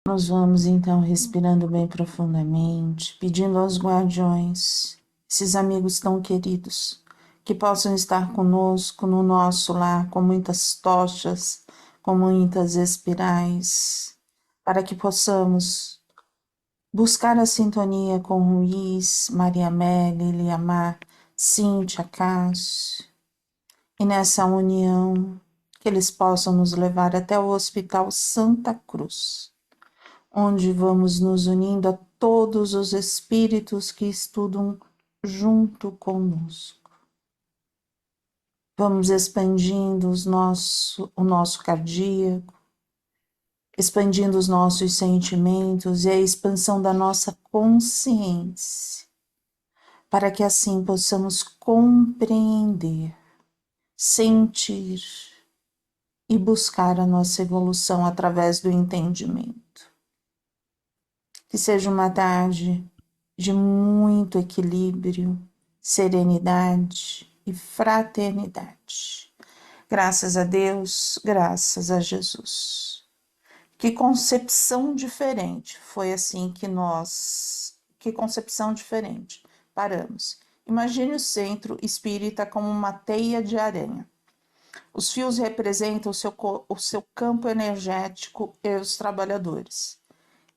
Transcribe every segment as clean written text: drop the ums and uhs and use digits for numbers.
Nós vamos então respirando bem profundamente, pedindo aos guardiões, esses amigos tão queridos, que possam estar conosco no nosso lar com muitas tochas, com muitas espirais, para que possamos buscar a sintonia com Luiz, Maria Amélia, Eliamar, Cíntia, Cássio, e nessa união que eles possam nos levar até o Hospital Santa Cruz, onde vamos nos unindo a todos os espíritos que estudam junto conosco. Vamos expandindo o nosso cardíaco, expandindo os nossos sentimentos e a expansão da nossa consciência, para que assim possamos compreender, sentir e buscar a nossa evolução através do entendimento. Que seja uma tarde de muito equilíbrio, serenidade e fraternidade. Graças a Deus, graças a Jesus. Que concepção diferente foi assim que concepção diferente. Paramos. Imagine o centro espírita como uma teia de aranha. Os fios representam o seu campo energético e os trabalhadores.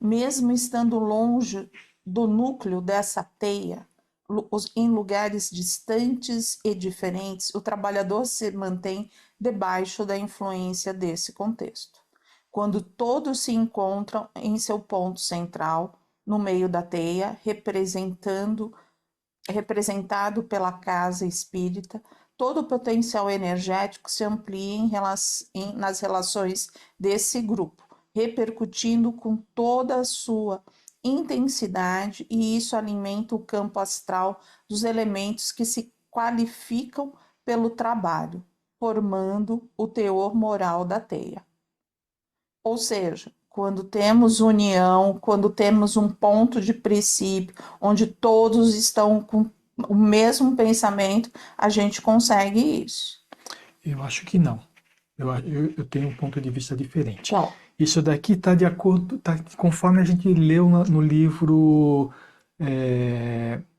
Mesmo estando longe do núcleo dessa teia, em lugares distantes e diferentes, o trabalhador se mantém debaixo da influência desse contexto. Quando todos se encontram em seu ponto central, no meio da teia, representado pela casa espírita, todo o potencial energético se amplia nas relações desse grupo, repercutindo com toda a sua intensidade, e isso alimenta o campo astral dos elementos que se qualificam pelo trabalho, formando o teor moral da teia. Ou seja, quando temos união, quando temos um ponto de princípio, onde todos estão com o mesmo pensamento, a gente consegue isso. Eu acho que não. Eu tenho um ponto de vista diferente. Qual? Isso daqui está de acordo, conforme a gente leu no livro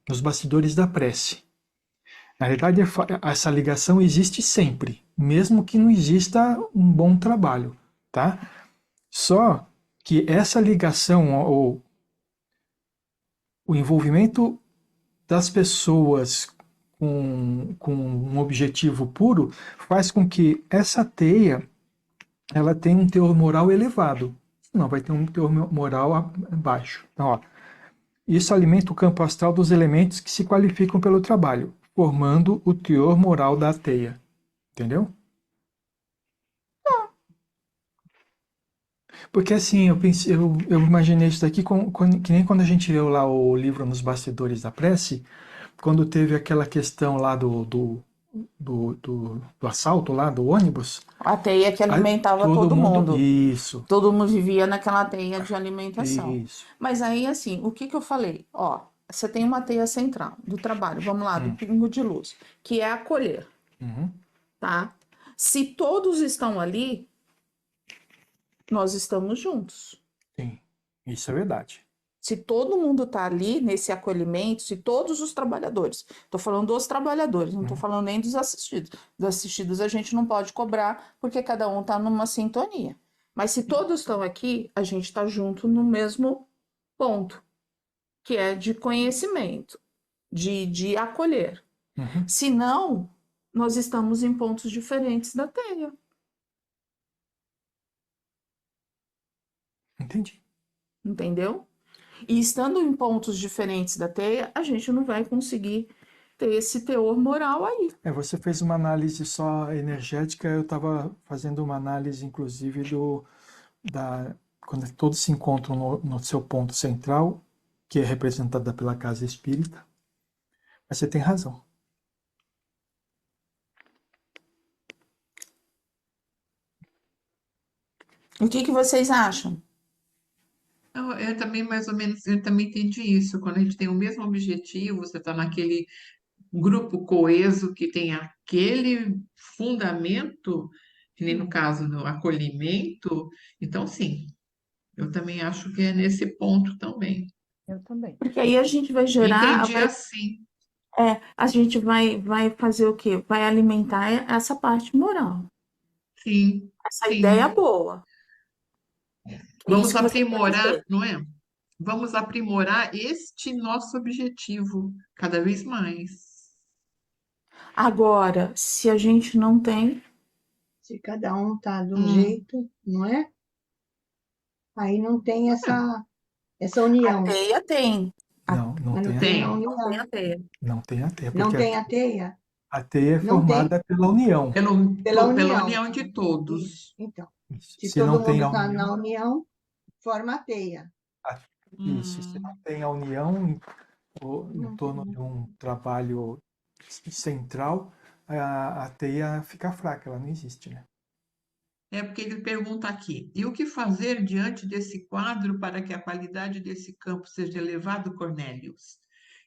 Nos Bastidores da Prece. Na verdade, essa ligação existe sempre, mesmo que não exista um bom trabalho, tá? Só que essa ligação, ou o envolvimento das pessoas com um objetivo puro, faz com que essa teia ela tenha um teor moral elevado. Não, vai ter um teor moral baixo. Então, ó, isso alimenta o campo astral dos elementos que se qualificam pelo trabalho, formando o teor moral da teia. Entendeu? Porque assim, eu imaginei isso daqui que nem quando a gente leu lá o livro Nos Bastidores da Prece, quando teve aquela questão lá do assalto lá do ônibus. A teia que alimentava Todo todo mundo. mundo. Isso. Todo mundo vivia naquela teia de alimentação. Isso. Mas aí, assim, o que que eu falei? Ó, você tem uma teia central do trabalho, vamos lá, do pingo de luz, que é acolher, Uhum. tá? Se todos estão ali, nós estamos juntos. Sim. Isso é verdade. Se todo mundo está ali nesse acolhimento, se todos os trabalhadores, estou falando dos trabalhadores, não estou Uhum. falando nem dos assistidos. Dos assistidos a gente não pode cobrar, porque cada um está numa sintonia. Mas se todos estão aqui, a gente está junto no mesmo ponto, que é de conhecimento, de acolher. Uhum. Se não, nós estamos em pontos diferentes da teia, Entendi. entendeu? E estando em pontos diferentes da teia, a gente não vai conseguir ter esse teor moral aí. Você fez uma análise só energética, eu estava fazendo uma análise, inclusive, quando todos se encontram no seu ponto central, que é representada pela casa espírita. Mas você tem razão. O que que vocês acham? Eu também, mais ou menos, eu também entendi isso. Quando a gente tem o mesmo objetivo, você está naquele grupo coeso que tem aquele fundamento, que nem no caso do acolhimento, então sim. Eu também acho que é nesse ponto também. Eu também. Porque aí a gente vai gerar, Entendi assim. a gente vai fazer o quê? Vai alimentar essa parte moral, Sim, essa ideia sim. boa. É isso Vamos que você quer aprimorar, dizer. não é? Vamos aprimorar este nosso objetivo cada vez mais. Agora, se a gente não tem, Se cada um tá de um Hum, jeito, não é? Aí não tem é, essa a união. teia tem. A- Não Mas não tem a tem a teia. tem. não tem união. a teia. Não tem a teia, Não porque tem a teia? a teia é Não tem. formada pela união. Pela Pela união. união de todos. Então, Isso. se Se não todo tem mundo a está na união, união, forma a teia. a- isso. Se não Hum, tem a união em Não torno tem. de um trabalho central, a teia fica fraca, ela não existe, né? é porque ele pergunta aqui: e o que fazer diante desse quadro para que a qualidade desse campo seja elevado, Cornélios?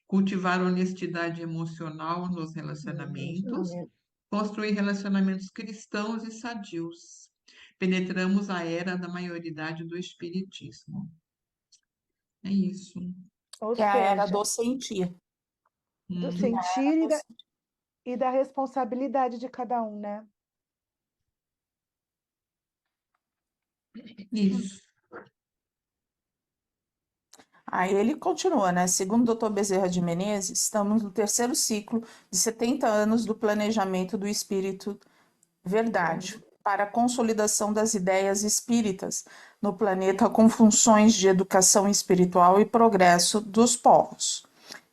Cultivar honestidade emocional nos relacionamentos, Relacionamento. construir relacionamentos cristãos e sadios. Penetramos a era da maioridade do espiritismo. É isso. Ou Que é a era seja, do sentir. do Uhum. sentir e da responsabilidade de cada um, né? Isso. Aí ele continua, né? Segundo o Dr. Bezerra de Menezes, estamos no terceiro ciclo de 70 anos do planejamento do espírito verdade para a consolidação das ideias espíritas no planeta com funções de educação espiritual e progresso dos povos.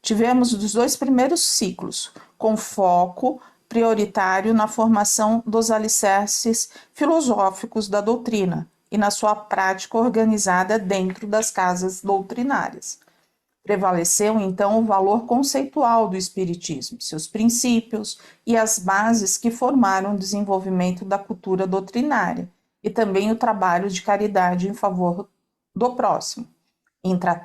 Tivemos os dois primeiros ciclos, com foco prioritário na formação dos alicerces filosóficos da doutrina e na sua prática organizada dentro das casas doutrinárias. Prevaleceu, então, o valor conceitual do Espiritismo, seus princípios e as bases que formaram o desenvolvimento da cultura doutrinária, e também o trabalho de caridade em favor do próximo.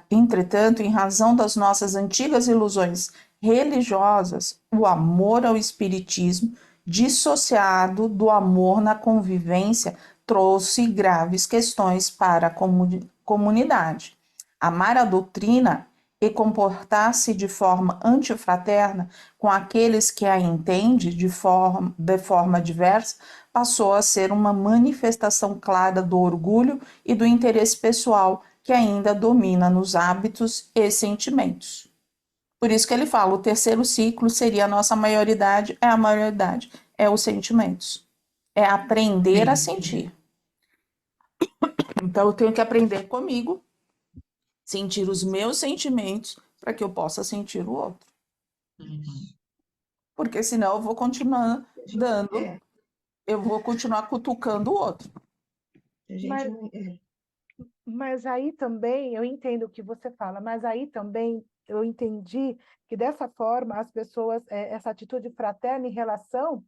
Entretanto, em razão das nossas antigas ilusões religiosas, o amor ao Espiritismo, dissociado do amor na convivência, trouxe graves questões para a comunidade. Amar a doutrina e comportar-se de forma antifraterna com aqueles que a entendem de forma diversa passou a ser uma manifestação clara do orgulho e do interesse pessoal que ainda domina nos hábitos e sentimentos. Por isso que ele fala, o terceiro ciclo seria a nossa maioridade, é os sentimentos. É aprender a Sim. sentir. Então eu tenho que aprender comigo, sentir os meus sentimentos para que eu possa sentir o outro. Uhum. Porque senão eu vou continuar dando, eu vou continuar cutucando o outro. A gente Mas, não. mas aí também, eu entendo o que você fala, mas aí também eu entendi que dessa forma as pessoas, essa atitude fraterna em relação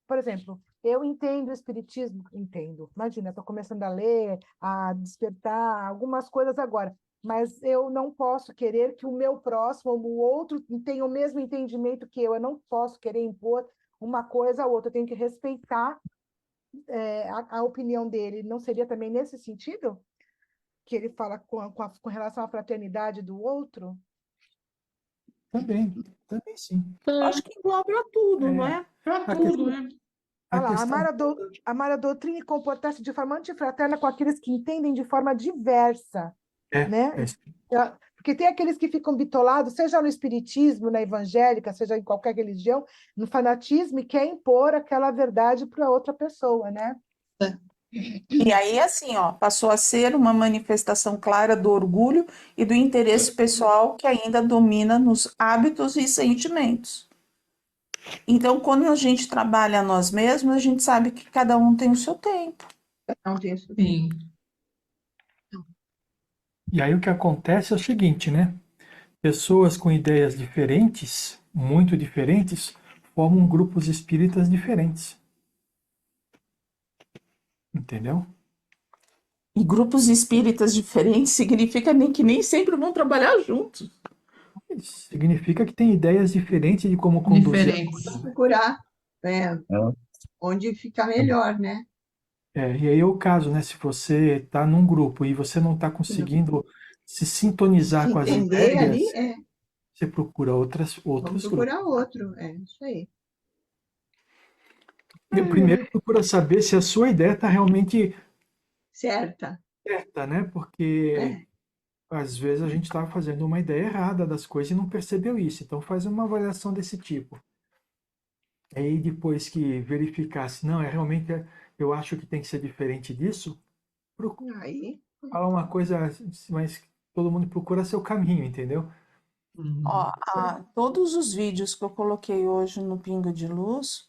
por exemplo, eu entendo o espiritismo, entendo. Imagina, estou começando a ler, a despertar algumas coisas agora, mas eu não posso querer que o meu próximo, o outro, tenha o mesmo entendimento que eu. Eu não posso querer impor uma coisa a outra. Eu tenho que respeitar a opinião dele. Não seria também nesse sentido que ele fala com relação à fraternidade do outro? Também, também sim. Acho que engloba tudo, não É, é? Para a tudo, questão, né? a Olha lá, questão amar a doutrina e comportar-se de forma antifraterna com aqueles que entendem de forma diversa, é né? isso. Porque tem aqueles que ficam bitolados, seja no espiritismo, na evangélica, seja em qualquer religião, no fanatismo, e quer impor aquela verdade para outra pessoa, né? E aí, assim, ó, passou a ser uma manifestação clara do orgulho e do interesse pessoal que ainda domina nos hábitos e sentimentos. Então, quando a gente trabalha a nós mesmos, a gente sabe que cada um tem o seu tempo. Não tem isso. Sim. E aí o que acontece é o seguinte, né? Pessoas com ideias diferentes, muito diferentes, formam grupos espíritas diferentes. Entendeu? E grupos espíritas diferentes significa que nem sempre vão trabalhar juntos. Isso significa que tem ideias diferentes de como conduzir a Diferentes. coisa, né? Procurar onde ficar melhor, né? E aí é o caso, né? Se você está num grupo e você não está conseguindo se sintonizar Se com as entender ali, ideias, você procura vamos outros grupos. procurar outro. É isso aí. E primeiro procura saber se a sua ideia está realmente Certa. certa, né? Porque É. às vezes a gente estava fazendo uma ideia errada das coisas e não percebeu isso. Então faz uma avaliação desse tipo. Aí depois que verificar se não, realmente eu acho que tem que ser diferente disso, Aí, fala uma coisa, mas todo mundo procura seu caminho, entendeu? Ó, Uhum. todos os vídeos que eu coloquei hoje no Pingo de Luz,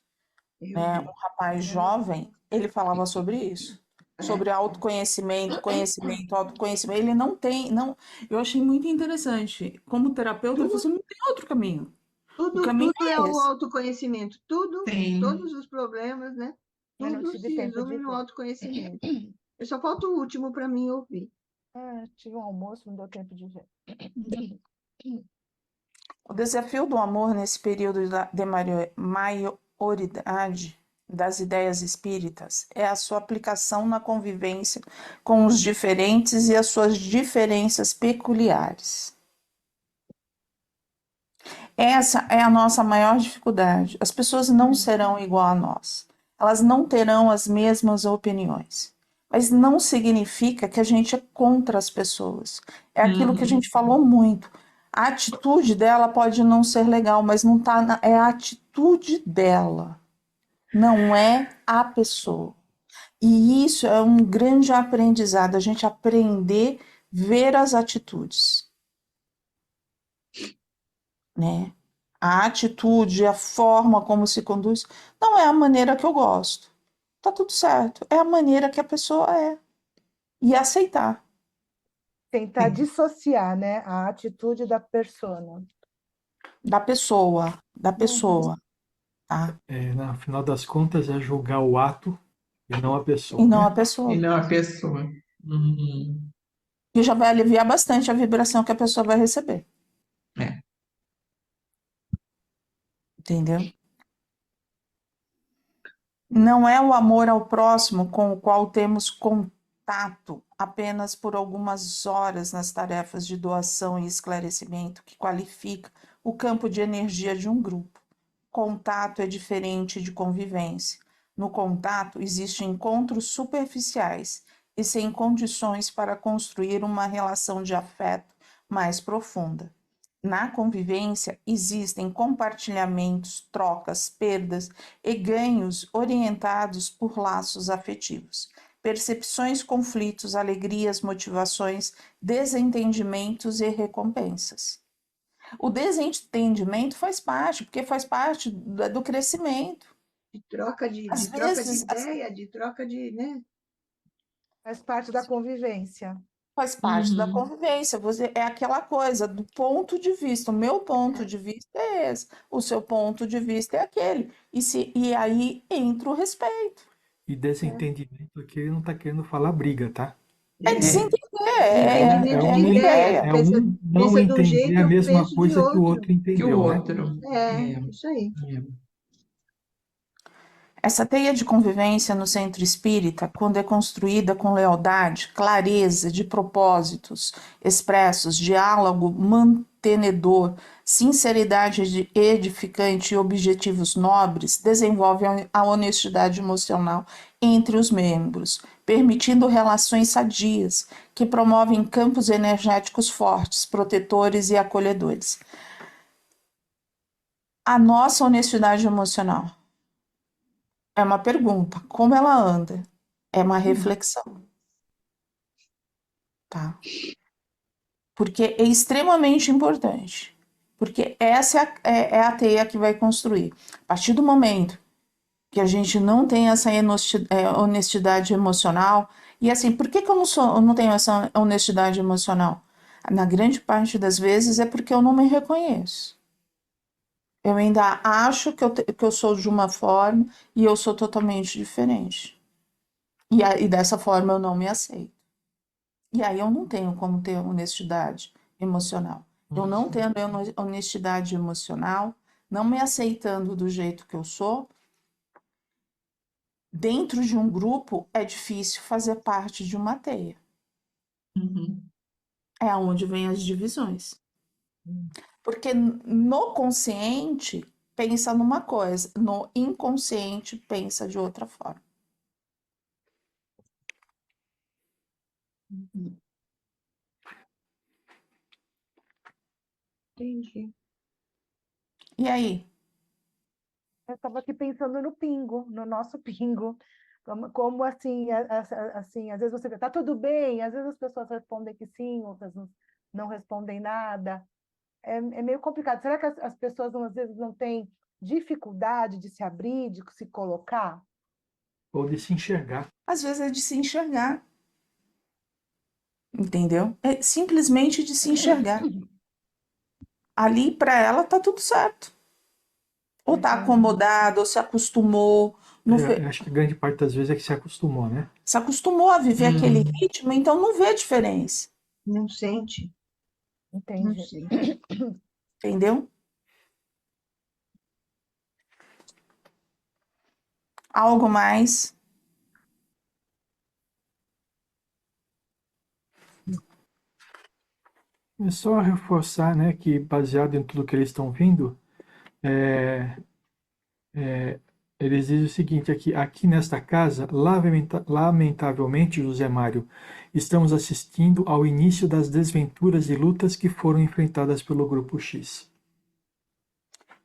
eu né, um vi. rapaz jovem, ele falava sobre isso, É. sobre autoconhecimento, conhecimento, autoconhecimento. Ele não tem, não, eu achei muito interessante. Como terapeuta, ele falou Tudo, assim, não tem outro caminho. O tudo, caminho tudo é é o esse. autoconhecimento. Tudo, Tem. todos os problemas, né? Eu não Tudo tive se tempo de resume no ver. autoconhecimento. Eu só falta o último para mim ouvir. Tive um almoço, não deu tempo de ver. O desafio do amor nesse período de maioridade das ideias espíritas é a sua aplicação na convivência com os diferentes e as suas diferenças peculiares. Essa é a nossa maior dificuldade. As pessoas não serão igual a nós. Elas não terão as mesmas opiniões. Mas não significa que a gente é contra as pessoas. É aquilo que a Uhum. gente falou muito. A atitude dela pode não ser legal, mas não tá é a atitude dela, não é a pessoa. E isso é um grande aprendizado, a gente aprender a ver as atitudes, né? A atitude, a forma como se conduz, não é a maneira que eu gosto. Tá tudo certo. É a maneira que a pessoa é. E aceitar. Tentar dissociar, né, a atitude da persona. Da pessoa. Da Uhum. pessoa. Tá? No final das contas, é julgar o ato e não a E pessoa, não a né? E pessoa. não a pessoa. Uhum. Que já vai aliviar bastante a vibração que a pessoa vai receber. É. Entendeu? Não é o amor ao próximo com o qual temos contato apenas por algumas horas nas tarefas de doação e esclarecimento que qualifica o campo de energia de um grupo. Contato é diferente de convivência. No contato existem encontros superficiais e sem condições para construir uma relação de afeto mais profunda. Na convivência existem compartilhamentos, trocas, perdas e ganhos orientados por laços afetivos, percepções, conflitos, alegrias, motivações, desentendimentos e recompensas. O desentendimento faz parte, porque faz parte do crescimento. De Às troca de vezes ideia, de troca de, né? Faz parte da convivência. faz parte da Uhum. convivência. Você é aquela coisa do ponto de vista. O meu ponto de vista é esse, o seu ponto de vista é aquele. E aí entra o respeito. E desentendimento aqui ele não está querendo falar briga, tá? É É, desentender, É desentendimento de um, ideia. ideia. é Pensa, um não pensa de um entender jeito, a eu mesma penso de coisa que o outro. outro Que o entendeu, né? outro. É, É. isso aí. É. Essa teia de convivência no centro espírita, quando é construída com lealdade, clareza de propósitos expressos, diálogo mantenedor, sinceridade edificante e objetivos nobres, desenvolve a honestidade emocional entre os membros, permitindo relações sadias que promovem campos energéticos fortes, protetores e acolhedores. A nossa honestidade emocional é uma pergunta. Como ela anda? É uma reflexão, tá? Porque é extremamente importante. Porque essa é a teia que vai construir. A partir do momento que a gente não tem essa honestidade emocional, e assim, por que eu não tenho essa honestidade emocional? Na grande parte das vezes é porque eu não me reconheço. Eu ainda acho que eu sou de uma forma e eu sou totalmente diferente. E dessa forma eu não me aceito. E aí eu não tenho como ter honestidade emocional. Eu não tendo honestidade emocional, não me aceitando do jeito que eu sou, Dentro de um grupo é difícil fazer parte de uma teia. Uhum. É onde vem as divisões. Porque no consciente pensa numa coisa, no inconsciente pensa de outra forma. Entendi. E aí? Eu estava aqui pensando no pingo, no nosso pingo. Como assim, assim, às vezes você vê, tá tudo bem, às vezes as pessoas respondem que sim, outras não respondem nada. É meio complicado. Será que as pessoas às vezes não têm dificuldade de se abrir, de se colocar? Ou de se enxergar. Às vezes é de se enxergar, entendeu? É simplesmente de se enxergar. Ali para ela tá tudo certo. Ou tá Entendi. acomodado, ou se acostumou, não Eu acho que grande parte das vezes é que se acostumou, né? se acostumou a viver aquele Hum. ritmo, então não vê diferença, Não sente, não Entendi. sente. entendeu? Algo mais? É só reforçar, né, que baseado em tudo que eles estão vindo, é, eles dizem o seguinte aqui nesta casa, lamentavelmente, José Mário, estamos assistindo ao início das desventuras e lutas que foram enfrentadas pelo Grupo X.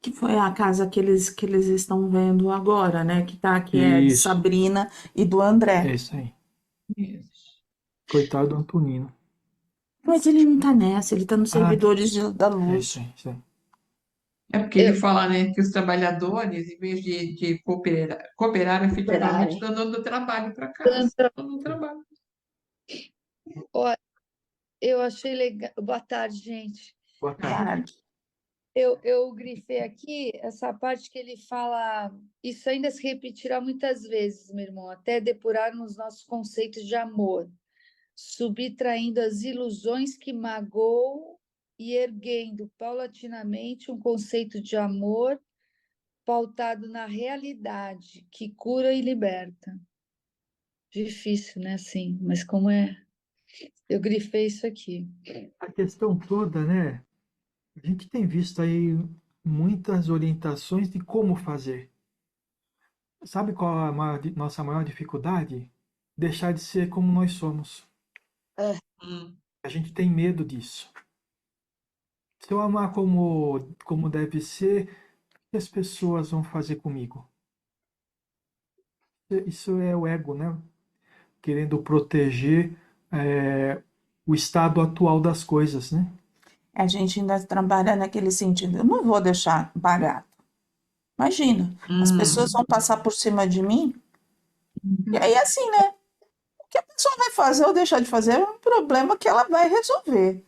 Que foi a casa que eles estão vendo agora, né? Que é de Isso, Sabrina e do é André. isso aí. Isso. Coitado do Antonino. Mas ele não tá nessa, ele tá nos Ah, servidores da é isso luz. aí, isso aí. É porque ele fala, né, que os trabalhadores, em vez de cooperar efetivamente, Cooperarem. estão dando trabalho para casa. Tanto- Estão dando trabalho. Ó, eu achei legal. Boa tarde, gente. Boa tarde. Claro. Eu grifei aqui essa parte que ele fala. Isso ainda se repetirá muitas vezes, meu irmão, até depurarmos nossos conceitos de amor, subtraindo as ilusões que magoam e erguendo paulatinamente um conceito de amor pautado na realidade, que cura e liberta. Difícil, né? Assim, mas como é? Eu grifei isso aqui. A questão toda, né? A gente tem visto aí muitas orientações de como fazer. Sabe qual é a nossa maior dificuldade? Deixar de ser como nós somos. Hum. A gente tem medo disso. Se eu amar como deve ser, o que as pessoas vão fazer comigo? Isso é o ego, né? Querendo proteger o estado atual das coisas, né? A gente ainda trabalha naquele sentido. Eu não vou deixar barato. Imagina, as pessoas vão passar por cima de mim. E aí, assim, né? O que a pessoa vai fazer ou deixar de fazer é um problema que ela vai resolver.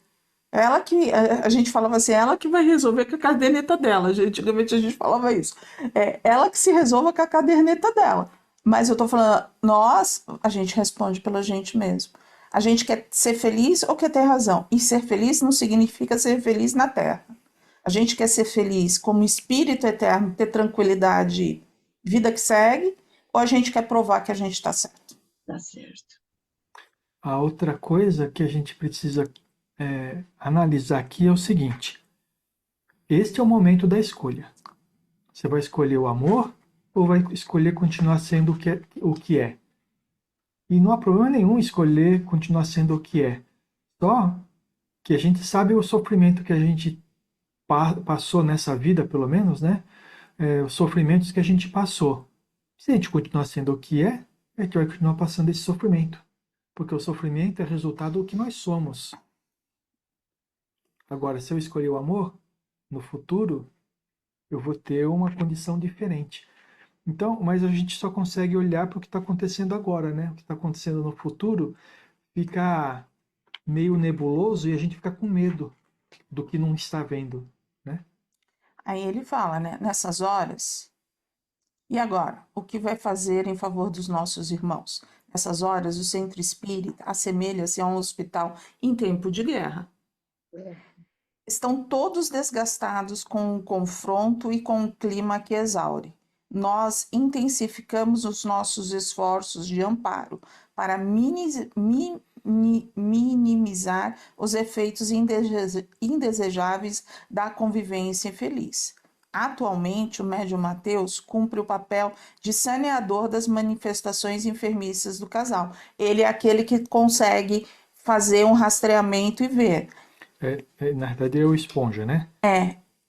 Ela que, a gente falava assim, ela que vai resolver com a caderneta dela. Antigamente a gente falava isso. É ela que se resolva com a caderneta dela. Mas eu tô falando, nós, a gente responde pela gente mesmo. A gente quer ser feliz ou quer ter razão? E ser feliz não significa ser feliz na Terra. A gente quer ser feliz como espírito eterno, ter tranquilidade, vida que segue, ou a gente quer provar que a gente está certo? Tá certo. A outra coisa que a gente precisa analisar aqui é o seguinte: este é o momento da escolha. Você vai escolher o amor ou vai escolher continuar sendo o que é? E não há problema nenhum escolher continuar sendo o que é. Só que a gente sabe o sofrimento que a gente passou nessa vida, pelo menos, né? Os sofrimentos que a gente passou. Se a gente continuar sendo o que é, a gente vai continuar passando esse sofrimento. Porque o sofrimento é resultado do que nós somos. Agora, se eu escolher o amor, no futuro, eu vou ter uma condição diferente. Então, mas a gente só consegue olhar para o que está acontecendo agora, né? O que está acontecendo no futuro fica meio nebuloso e a gente fica com medo do que não está vendo, né? Aí ele fala, né? Nessas horas, e agora? O que vai fazer em favor dos nossos irmãos? Nessas horas, o centro espírita assemelha-se a um hospital em tempo de guerra. Estão todos desgastados com o confronto e com o clima que exaure. nós intensificamos os nossos esforços de amparo para minimizar os efeitos indesejáveis da convivência infeliz. Atualmente, o médium Mateus cumpre o papel de saneador das manifestações enfermiças do casal. Ele é aquele que consegue fazer um rastreamento e ver. Na verdade, é o esponja, né?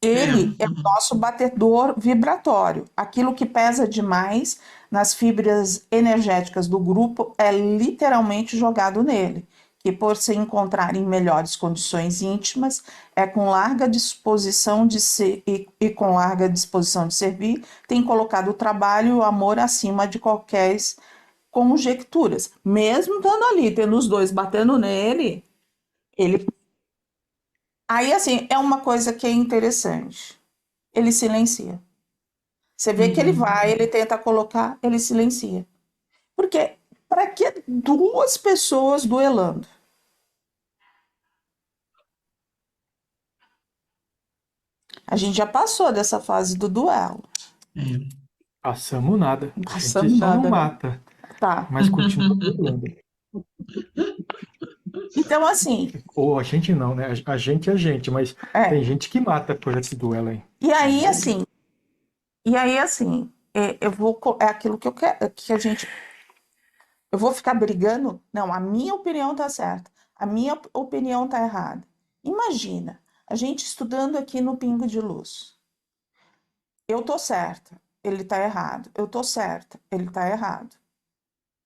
Ele é o nosso batedor vibratório. Aquilo que pesa demais nas fibras energéticas do grupo é literalmente jogado nele, que por se encontrar em melhores condições íntimas, é com larga disposição de ser e com larga disposição de servir, tem colocado o trabalho e o amor acima de qualquer conjecturas. Mesmo estando ali, tendo os dois batendo nele, ele. Aí, assim, é uma coisa que é interessante. Ele silencia. Você vê que ele vai, ele tenta colocar, ele silencia. Porque para que duas pessoas duelando? A gente já passou dessa fase do duelo. Passamos nada. A Passamos gente só nada, não né? mata, Tá. mas continua duelando. Então, assim, Ou a gente não, né? A gente é a gente, mas tem gente que mata por esse duelo aí. e aí, assim, é aquilo que eu quero, que a gente. Eu vou ficar brigando? Não, a minha opinião tá certa, a minha opinião tá errada. Imagina, a gente estudando aqui no Pingo de Luz. Eu tô certa, ele tá errado. Eu tô certa, ele tá errado.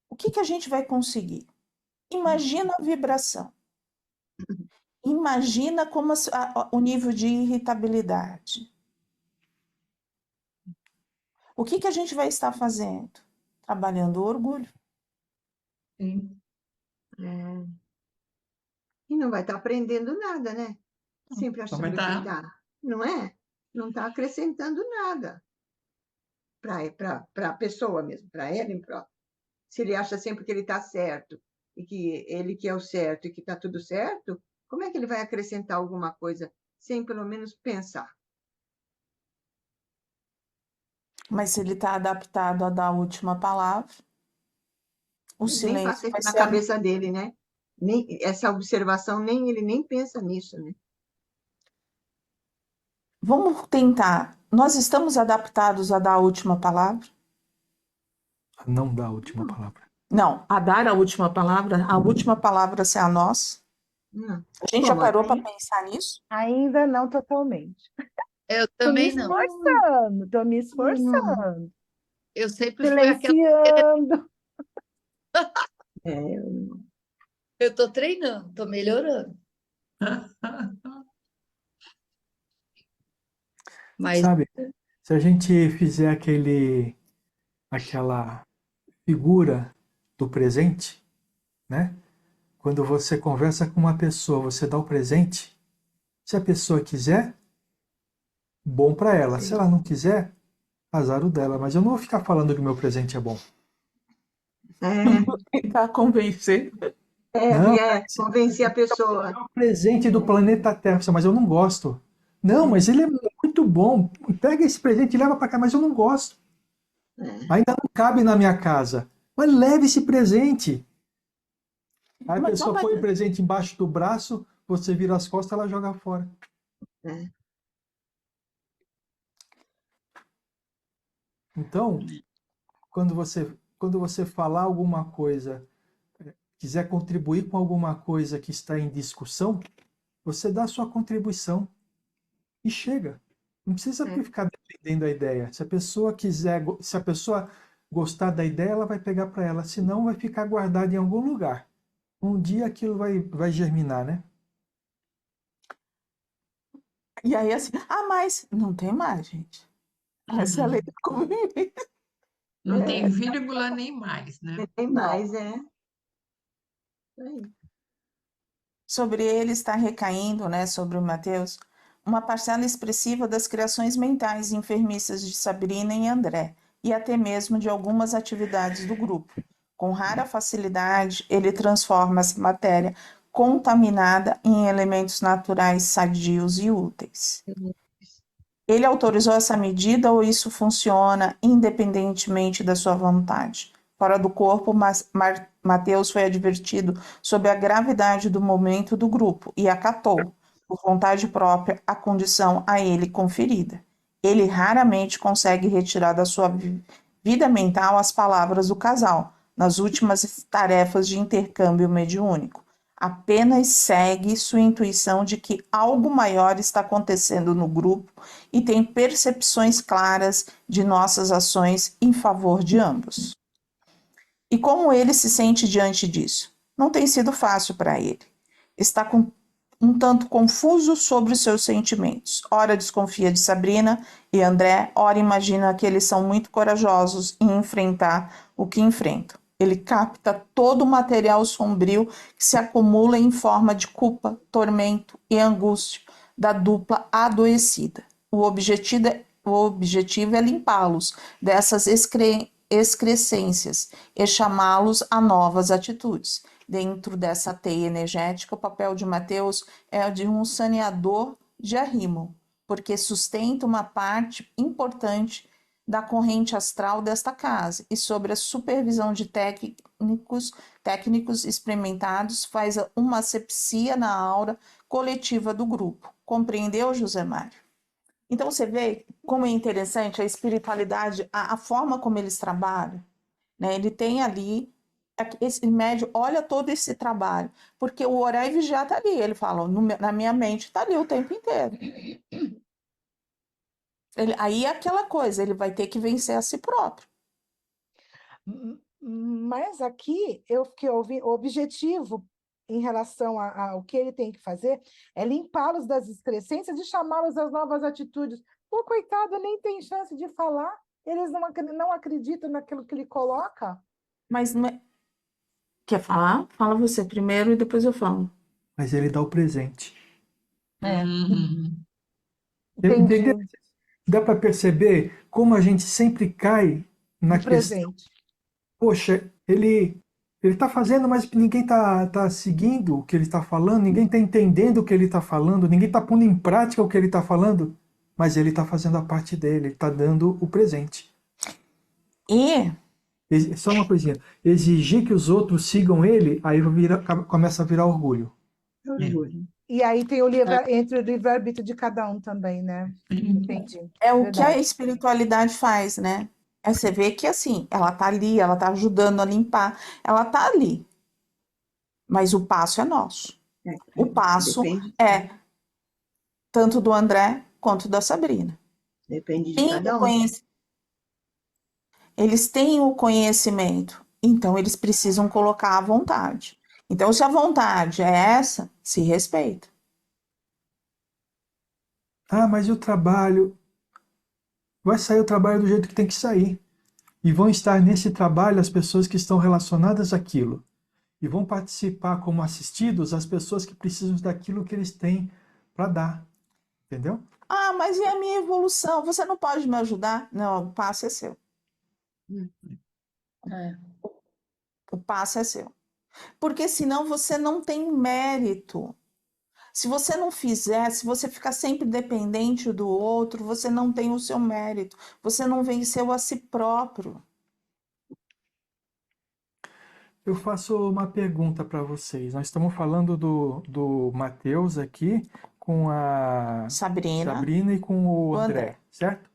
O que que a gente vai conseguir? Imagina a vibração. Imagina como o nível de irritabilidade. O que que a gente vai estar fazendo? Trabalhando o orgulho. Sim. E não vai estar aprendendo nada, né? Sempre Só vai achando que estar. está, não é? Não está acrescentando nada para a pessoa mesmo, para ele próprio. Se ele acha sempre que ele está certo e que ele que é o certo e que está tudo certo, como é que ele vai acrescentar alguma coisa sem pelo menos pensar? Mas se ele está adaptado a dar a última palavra, o Mas nem silêncio passa vai isso na ser. cabeça dele, né? Nem, essa observação, nem ele nem pensa nisso, né? Vamos tentar. Nós estamos adaptados a dar a última palavra? Não dá a última palavra. Não, a dar a última palavra ser a nós. Não. A gente já Como parou para assim? pensar nisso? Ainda não totalmente. Eu Tô me também não. esforçando, tô me esforçando, Eu sempre fui aquela. silenciando. É, Eu tô treinando, tô melhorando. Mas Sabe, se a gente fizer aquela figura do presente, né? Quando você conversa com uma pessoa, você dá o presente. Se a pessoa quiser, bom para ela. Se ela não quiser, azar o dela. Mas eu não vou ficar falando que o meu presente é bom. Tentar convencer. Não, convencer a pessoa. é o presente do planeta Terra, mas eu não gosto. Não, mas ele é muito bom. Pega esse presente e leva para cá, mas eu não gosto. Ainda não cabe na minha casa. Mas leve esse presente. Aí a Mas pessoa põe o presente embaixo do braço, você vira as costas, ela joga fora. Então, quando você falar alguma coisa, quiser contribuir com alguma coisa que está em discussão, você dá a sua contribuição e chega. Não precisa ficar defendendo a ideia. Se a pessoa gostar da ideia, ela vai pegar para ela. Senão, vai ficar guardada em algum lugar. Um dia aquilo vai germinar, né? E aí, assim, mas não tem mais, gente. Essa é a lei da convivência. Não tem vírgula nem mais, né? Tem mais, Sobre ele está recaindo, né, sobre o Mateus, uma parcela expressiva das criações mentais enfermiças de Sabrina e André, e até mesmo de algumas atividades do grupo. Com rara facilidade, ele transforma essa matéria contaminada em elementos naturais sadios e úteis. Ele autorizou essa medida ou isso funciona independentemente da sua vontade? Fora do corpo, mas Mateus foi advertido sobre a gravidade do momento do grupo e acatou, por vontade própria, a condição a ele conferida. Ele raramente consegue retirar da sua vida mental as palavras do casal, nas últimas tarefas de intercâmbio mediúnico. Apenas segue sua intuição de que algo maior está acontecendo no grupo e tem percepções claras de nossas ações em favor de ambos. E como ele se sente diante disso? Não tem sido fácil para ele. Está um tanto confuso sobre os seus sentimentos. Ora desconfia de Sabrina e André, ora imagina que eles são muito corajosos em enfrentar o que enfrentam. Ele capta todo o material sombrio que se acumula em forma de culpa, tormento e angústia da dupla adoecida. O objetivo é limpá-los dessas excrescências e chamá-los a novas atitudes. Dentro dessa teia energética, o papel de Mateus é o de um saneador de arrimo, porque sustenta uma parte importante da corrente astral desta casa e sobre a supervisão de técnicos experimentados faz uma asepsia na aura coletiva do grupo. Compreendeu, José Mário? Então você vê como é interessante a espiritualidade, a forma como eles trabalham, né? Ele tem ali, esse médio olha todo esse trabalho, porque o orar e vigiar está ali, ele fala, na minha mente está ali o tempo inteiro. Aí é aquela coisa, ele vai ter que vencer a si próprio. Mas aqui que eu ouvi, o objetivo em relação ao que ele tem que fazer é limpá-los das excrescências e chamá-los às novas atitudes. O coitado nem tem chance de falar, eles não acreditam naquilo que ele coloca. Mas não é... Quer falar? Fala você primeiro e depois eu falo. Mas ele dá o presente. Entendi. Dá para perceber como a gente sempre cai na questão. Presente. Poxa, ele está fazendo, mas ninguém está seguindo o que ele está falando, ninguém está entendendo o que ele está falando, ninguém está pondo em prática o que ele está falando, mas ele está fazendo a parte dele, ele está dando o presente. Só uma coisinha, exigir que os outros sigam ele, aí começa a virar orgulho. Orgulho. E aí tem o entre o livre-arbítrio de cada um também, né? Entendi. É o que a espiritualidade faz, né? Você vê que assim, ela tá ali, ela tá ajudando a limpar, ela tá ali. Mas o passo é nosso. O passo é tanto do André quanto da Sabrina. Depende de cada um. Eles têm o conhecimento, então eles precisam colocar a vontade. Então, se a vontade é essa, se respeita. Ah, mas e o trabalho? Vai sair o trabalho do jeito que tem que sair. E vão estar nesse trabalho as pessoas que estão relacionadas àquilo. E vão participar como assistidos as pessoas que precisam daquilo que eles têm para dar. Entendeu? Ah, mas e a minha evolução? Você não pode me ajudar? Não, o passo é seu. O passo é seu. Porque senão você não tem mérito. Se você não fizer, se você ficar sempre dependente do outro, você não tem o seu mérito. Você não venceu a si próprio. Eu faço uma pergunta para vocês. Nós estamos falando do Mateus aqui com a Sabrina e com o André, certo?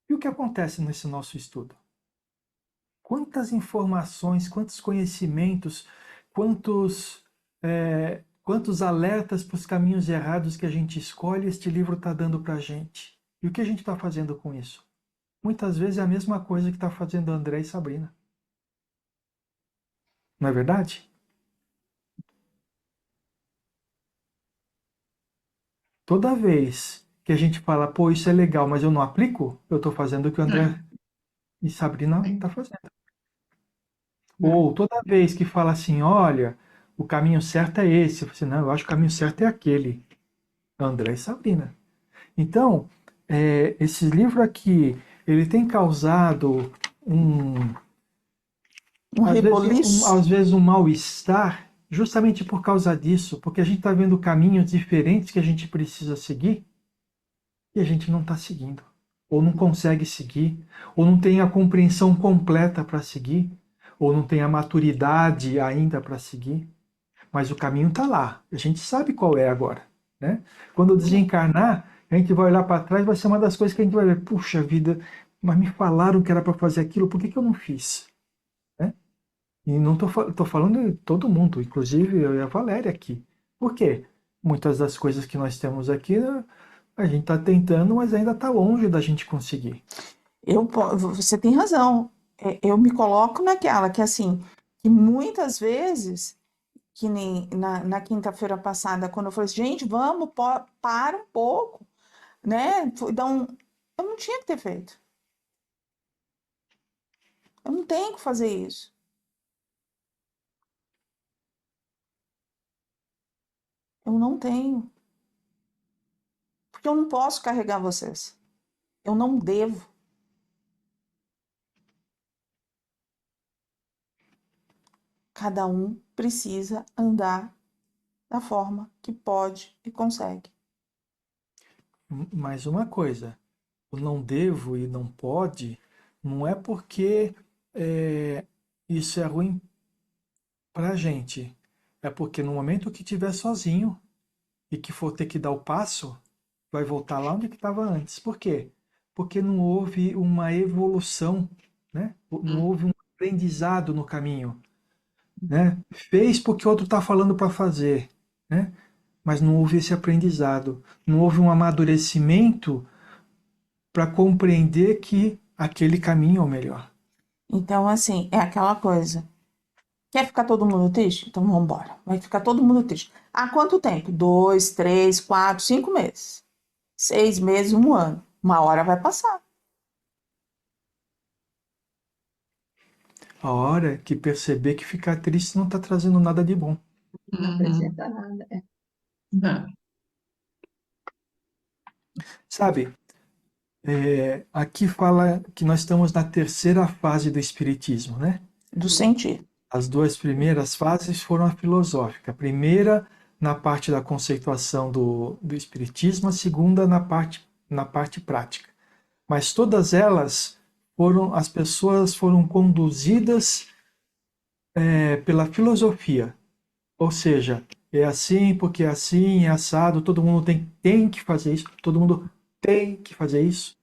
E o que acontece nesse nosso estudo? Quantas informações, quantos conhecimentos, quantos alertas para os caminhos errados que a gente escolhe este livro está dando para a gente? E o que a gente está fazendo com isso? Muitas vezes é a mesma coisa que está fazendo André e Sabrina. Não é verdade? Toda vez que a gente fala, pô, isso é legal, mas eu não aplico, eu estou fazendo o que o André e Sabrina estão fazendo. Ou toda vez que fala assim, olha, o caminho certo é esse. Eu falo assim, não, eu acho que o caminho certo é aquele. André e Sabrina. Então, esse livro aqui, ele tem causado às vezes um mal-estar, justamente por causa disso, porque a gente está vendo caminhos diferentes que a gente precisa seguir. e a gente não está seguindo, ou não consegue seguir, ou não tem a compreensão completa para seguir, ou não tem a maturidade ainda para seguir. Mas o caminho está lá, a gente sabe qual é agora, né? Quando eu desencarnar, a gente vai olhar para trás, vai ser uma das coisas que a gente vai ver, puxa vida, mas me falaram que era para fazer aquilo, por que que eu não fiz? Né? E não tô falando de todo mundo, inclusive eu e a Valéria aqui. Por quê? Muitas das coisas que nós temos aqui, né, a gente está tentando, mas ainda está longe da gente conseguir. Você tem razão. Eu me coloco naquela que, assim, que muitas vezes, que nem na quinta-feira passada, quando eu falei assim, gente, vamos, para um pouco, né? Eu não tinha que ter feito. Eu não tenho que fazer isso. Eu não tenho. Porque eu não posso carregar vocês. Eu não devo. Cada um precisa andar da forma que pode e consegue. Mais uma coisa, o não devo e não pode, não é porque isso é ruim para a gente. É porque no momento que estiver sozinho e que for ter que dar o passo, vai voltar lá onde que estava antes. Por quê? Porque não houve uma evolução, né? Não houve um aprendizado no caminho, né? Fez porque o outro está falando para fazer, né? Mas não houve esse aprendizado, não houve um amadurecimento para compreender que aquele caminho é o melhor. Então, assim, é aquela coisa. Quer ficar todo mundo triste? Então vamos embora. Vai ficar todo mundo triste. Há quanto tempo? 2, 3, 4, 5 meses. 6 meses, 1 ano. Uma hora vai passar. A hora que perceber que ficar triste não está trazendo nada de bom. Não apresenta nada. Não. Sabe, aqui fala que nós estamos na terceira fase do Espiritismo, né? Do sentir. As duas primeiras fases foram a filosófica. A primeira na parte da conceituação do Espiritismo, a segunda na parte prática. Mas todas elas as pessoas foram conduzidas pela filosofia. Ou seja, é assim porque é assim, é assado, todo mundo tem que fazer isso, todo mundo tem que fazer isso.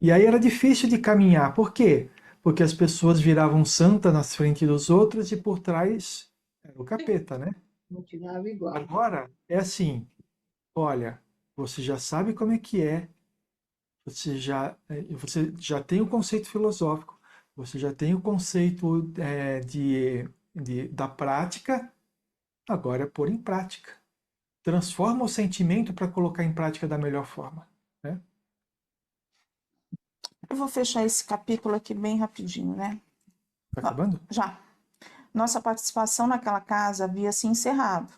E aí era difícil de caminhar. Por quê? Porque as pessoas viravam santa na frente dos outros e por trás era o capeta, né? Continuava igual. Agora é assim, olha, você já sabe como é que é, você já tem o conceito filosófico, você já tem o conceito da prática, agora é pôr em prática. Transforma o sentimento para colocar em prática da melhor forma, né? Eu vou fechar esse capítulo aqui bem rapidinho, né? Tá acabando? Já. Nossa participação naquela casa havia se encerrado.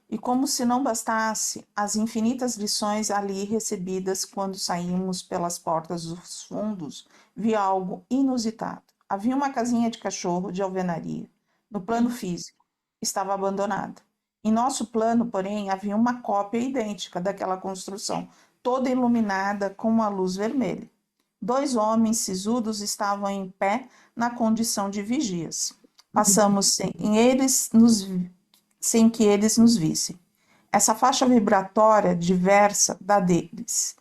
E como se não bastasse as infinitas lições ali recebidas quando saímos pelas portas dos fundos, vi algo inusitado. Havia uma casinha de cachorro de alvenaria. No plano físico, estava abandonada. Em nosso plano, porém, havia uma cópia idêntica daquela construção, toda iluminada com uma luz vermelha. 2 homens sisudos estavam em pé na condição de vigias. Passamos sem que eles nos vissem. Essa faixa vibratória diversa da deles.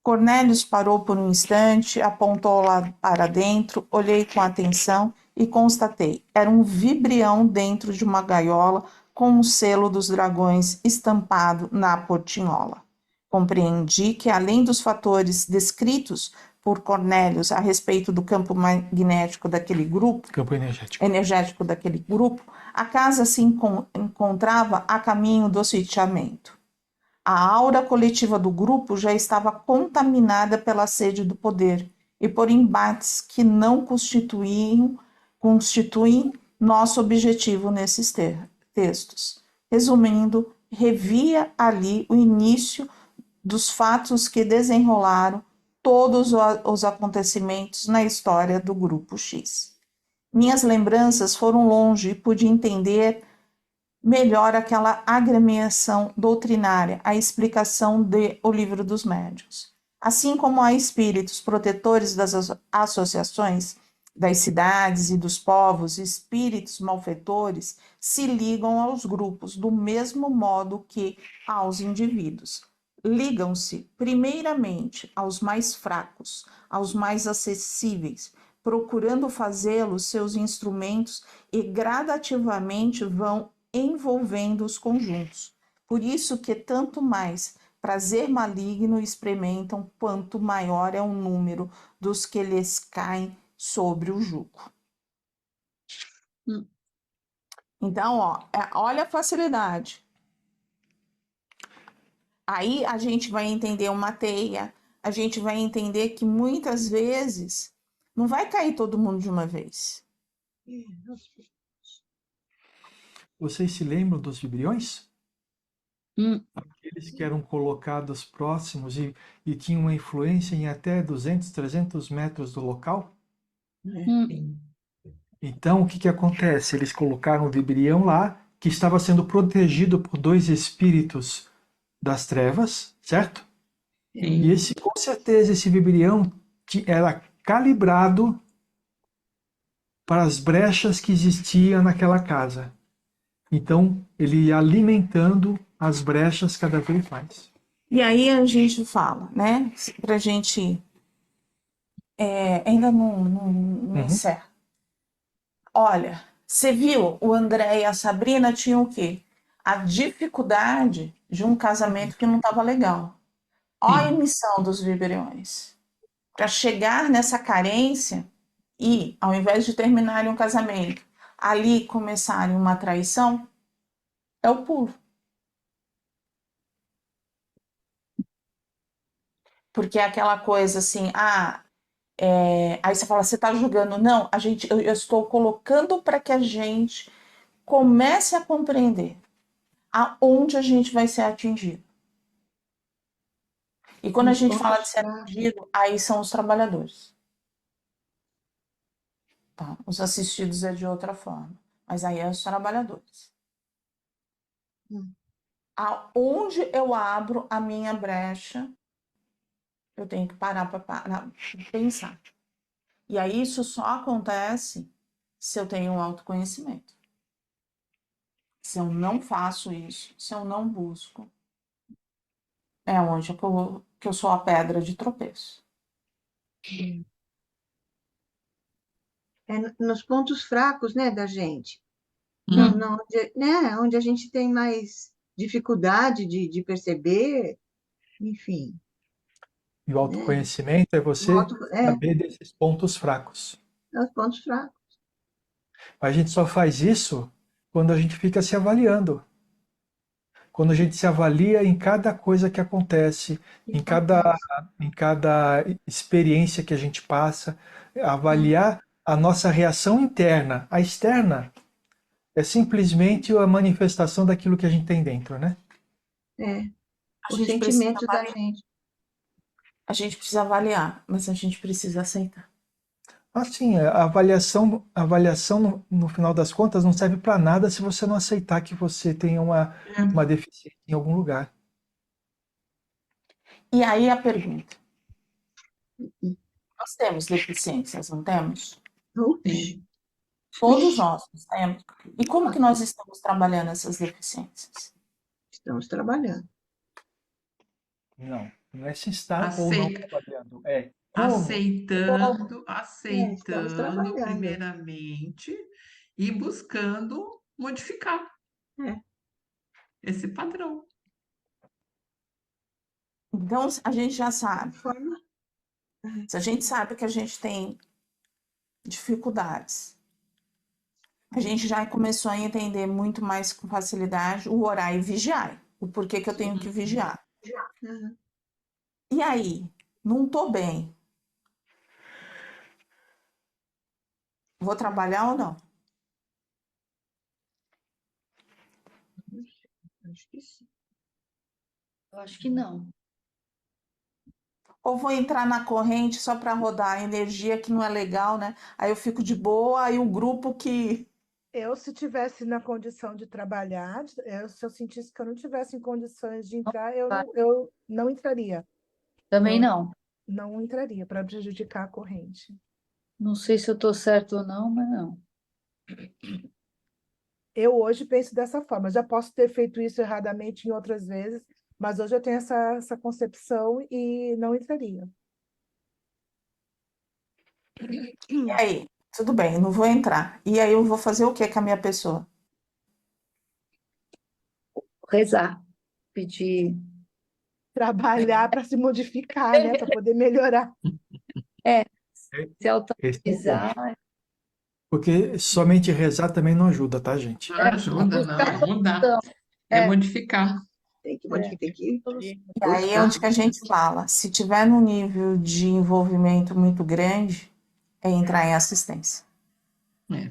Cornélios parou por um instante, apontou lá para dentro, olhei com atenção e constatei. Era um vibrião dentro de uma gaiola com o selo dos dragões estampado na portinhola. Compreendi que, além dos fatores descritos por Cornélios a respeito do campo magnético daquele grupo, Campo energético daquele grupo, a casa se encontrava a caminho do sitiamento. A aura coletiva do grupo já estava contaminada pela sede do poder e por embates que não constituem nosso objetivo nesses textos. Resumindo, revia ali o início dos fatos que desenrolaram todos os acontecimentos na história do Grupo X. Minhas lembranças foram longe e pude entender melhor aquela agremiação doutrinária, a explicação de O Livro dos Médiuns. Assim como há espíritos protetores das associações, das cidades e dos povos, espíritos malfeitores se ligam aos grupos do mesmo modo que aos indivíduos. Ligam-se, primeiramente, aos mais fracos, aos mais acessíveis, procurando fazê-los seus instrumentos e gradativamente vão envolvendo os conjuntos. Por isso que tanto mais prazer maligno experimentam, quanto maior é o número dos que lhes caem sobre o jugo. Então, olha a facilidade. Aí a gente vai entender uma teia, a gente vai entender que muitas vezes não vai cair todo mundo de uma vez. Vocês se lembram dos vibriões? Aqueles que eram colocados próximos e tinham uma influência em até 200, 300 metros do local? Sim. Então, o que que acontece? Eles colocaram o vibrião lá, que estava sendo protegido por dois espíritos das trevas, certo? Sim. E com certeza, esse vibrião era calibrado para as brechas que existiam naquela casa. Então, ele ia alimentando as brechas cada vez mais. E aí a gente fala, né? Pra gente ainda não encerra. Olha, você viu, o André e a Sabrina tinham o quê? A dificuldade de um casamento que não estava legal. Olha a emissão dos vibriões. Para chegar nessa carência e, ao invés de terminarem um casamento, ali começarem uma traição, é o pulo. Porque é aquela coisa assim, aí você fala, você está julgando. Não, eu estou colocando para que a gente comece a compreender aonde a gente vai ser atingido. E quando a Nos gente fala de pontos ser fracos. atingido, aí são os trabalhadores. Tá? Os assistidos é de outra forma, mas aí é os trabalhadores. Aonde eu abro a minha brecha, eu tenho que parar para pensar. E aí isso só acontece se eu tenho um autoconhecimento. Se eu não faço isso, se eu não busco, é onde que eu sou a pedra de tropeço. É nos pontos fracos, né, da gente. Onde a gente tem mais dificuldade de perceber, enfim. E o autoconhecimento é você saber desses pontos fracos. Os pontos fracos. A gente só faz isso quando a gente fica se avaliando. Quando a gente se avalia em cada coisa que acontece, em cada experiência que a gente passa, avaliar a nossa reação interna. A externa é simplesmente a manifestação daquilo que a gente tem dentro, né? O sentimento da gente. A gente precisa avaliar, mas a gente precisa aceitar. Assim, a avaliação no final das contas não serve para nada se você não aceitar que você tem uma deficiência em algum lugar. E aí a pergunta. Nós temos deficiências, não temos? Sim. Todos nós temos. E como que nós estamos trabalhando essas deficiências? Estamos trabalhando. Não é se estar ou não trabalhando, é como. Aceitando primeiramente e buscando modificar esse padrão. Então, a gente já sabe. Se a gente sabe que a gente tem dificuldades, a gente já começou a entender muito mais com facilidade o orar e vigiar. O porquê que eu tenho que vigiar. E aí, não estou bem. Vou trabalhar ou não? Acho que sim. Eu acho que não. Ou vou entrar na corrente só para rodar a energia que não é legal, né? Aí eu fico de boa, aí o grupo que se tivesse na condição de trabalhar, se eu sentisse que eu não tivesse em condições de entrar, eu não entraria. Também Não, não. não entraria para prejudicar a corrente. Não sei se eu estou certo ou não, mas não. Eu hoje penso dessa forma. Já posso ter feito isso erradamente em outras vezes, mas hoje eu tenho essa concepção e não entraria. E aí? Tudo bem, não vou entrar. E aí eu vou fazer o que com a minha pessoa? Rezar, pedir. Trabalhar para se modificar, né? Para poder melhorar. Se Esse é o ponto. autorizar. Porque somente rezar também não ajuda, tá, gente? Não ajuda, não, é mudar, é modificar. Tem que modificar, tem que E aí é onde que a gente fala, se tiver num nível de envolvimento muito grande, é entrar em assistência. É.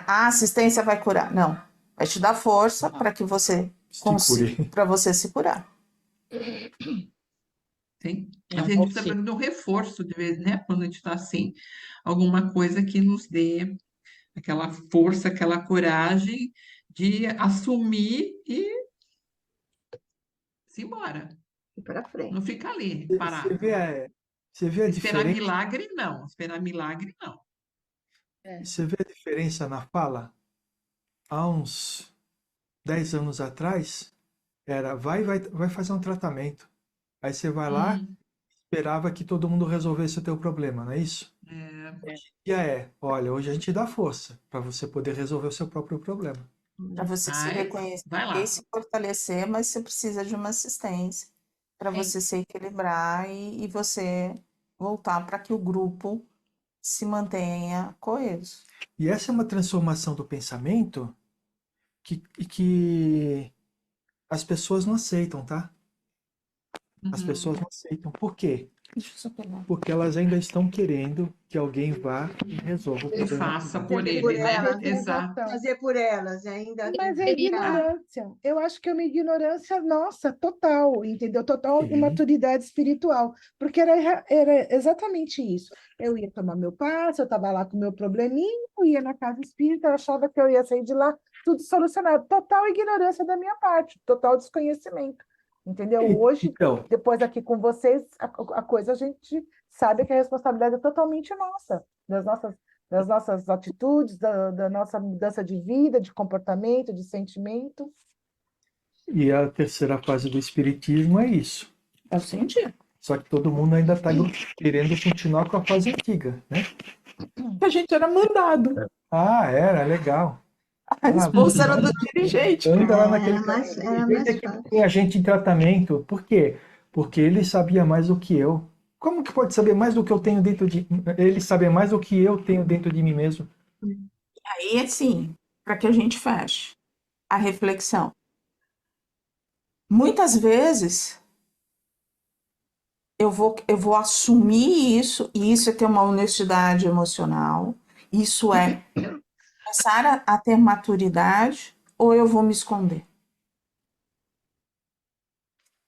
A assistência vai curar? Não. Vai te dar força para que você Se consiga, cure. para você se curar. Sim. É Às um vezes a gente precisa auxílio. de um reforço, de vez, né? Quando a gente está assim, alguma coisa que nos dê aquela força, aquela coragem de assumir e se embora. ir para frente. Não fica ali, Você parado. você vê a Esperar diferença, milagre, não. Esperar milagre, não. você vê a diferença na fala? Há uns 10 anos atrás, era vai fazer um tratamento. Aí você vai lá, Hum, esperava que todo mundo resolvesse o teu problema, não é isso? é, E olha, hoje a gente dá força para você poder resolver o seu próprio problema. Para você se mas reconhecer vai e lá. se fortalecer, mas você precisa de uma assistência para Sim. você se equilibrar e você voltar para que o grupo se mantenha coeso. E essa é uma transformação do pensamento que as pessoas não aceitam, tá? As Uhum. pessoas não aceitam. Por quê? Deixa eu só pegar. Porque elas ainda estão querendo que alguém vá e resolva o E problema faça delas. por Fazer por ele, né? ela, Exato. fazer por elas, ainda Mas é Seria- ignorância. Eu acho que é uma ignorância nossa, total, entendeu? Total Sim. imaturidade espiritual. Porque era exatamente isso. Eu ia tomar meu passe, eu estava lá com o meu probleminha, eu ia na casa espírita, eu achava que eu ia sair de lá tudo solucionado. Total ignorância da minha parte, total desconhecimento. Entendeu? Hoje, Então, depois aqui com vocês, a coisa a gente sabe que a responsabilidade é totalmente nossa, das nossas atitudes, da nossa mudança de vida, de comportamento, de sentimento. e a terceira fase do espiritismo é isso. Eu senti. Só que todo mundo ainda está querendo continuar com a fase antiga, né? A gente era mandado. Ah, era legal. A responsa era do dirigente. Anda lá naquele era mais que fácil. tem a gente em tratamento. Por quê? Porque ele sabia mais do que eu. Como que pode saber mais do que eu tenho dentro de... Ele saber mais do que eu tenho dentro de mim mesmo? Aí, assim, para que a gente feche a reflexão. Muitas vezes eu vou assumir isso, e isso é ter uma honestidade emocional, isso é começar a ter maturidade, ou eu vou me esconder.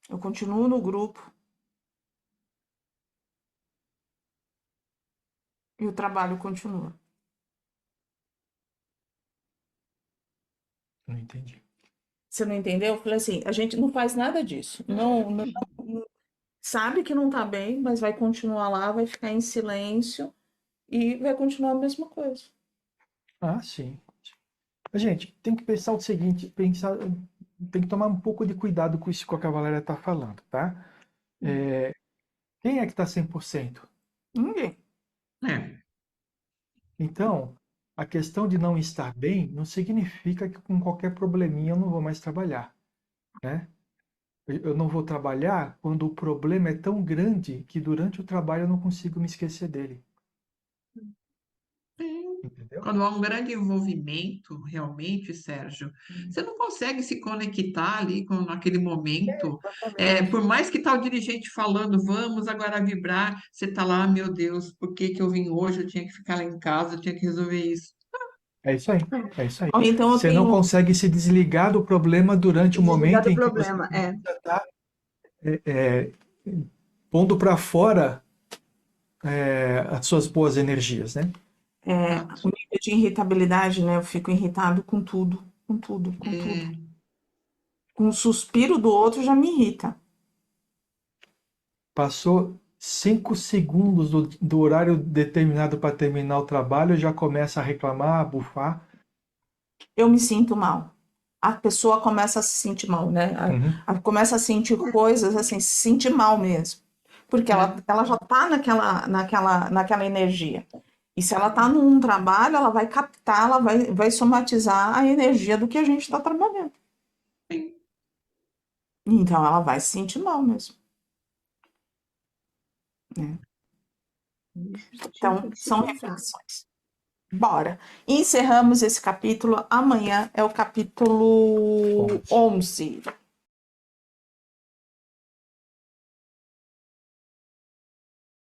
Eu continuo no grupo e o trabalho continua. Não entendi. Você não entendeu? Eu falei assim, a gente não faz nada disso. Não, sabe que não está bem, mas vai continuar lá, vai ficar em silêncio e vai continuar a mesma coisa. Ah, sim. Gente, tem que pensar o seguinte, tem que tomar um pouco de cuidado com isso que a Cavaleira está falando, tá? Quem é que está 100%? Ninguém. É. Então, a questão de não estar bem não significa que com qualquer probleminha eu não vou mais trabalhar, né? Eu não vou trabalhar quando o problema é tão grande que durante o trabalho eu não consigo me esquecer dele, Sim. entendeu? Quando há um grande envolvimento, realmente, Sérgio, você não consegue se conectar ali com aquele momento. Por mais que tal dirigente falando, vamos agora vibrar, você está lá, meu Deus, por que que eu vim hoje? Eu tinha que ficar lá em casa, eu tinha que resolver isso. É isso aí, é isso aí. Ou então eu Você não tenho. consegue se desligar do problema durante o Desligar momento do em que você problema, precisa estar pondo para fora as suas boas energias, né? O Exato. nível de irritabilidade, né? Eu fico irritado com tudo, com tudo, com tudo. É, Com o suspiro do outro já me irrita. Passou 5 segundos do horário determinado para terminar o trabalho, já começa a reclamar, a bufar. Eu me sinto mal. A pessoa começa a se sentir mal, né? Uhum. Começa a sentir coisas assim, se sentir mal mesmo. Porque ela já tá naquela energia. E se ela tá num trabalho, ela vai captar, ela vai somatizar a energia do que a gente está trabalhando. sim. Então ela vai se sentir mal mesmo. Né? Isso tinha Então, que se são contar. reflexões. Bora. Encerramos esse capítulo. Amanhã é o capítulo 11.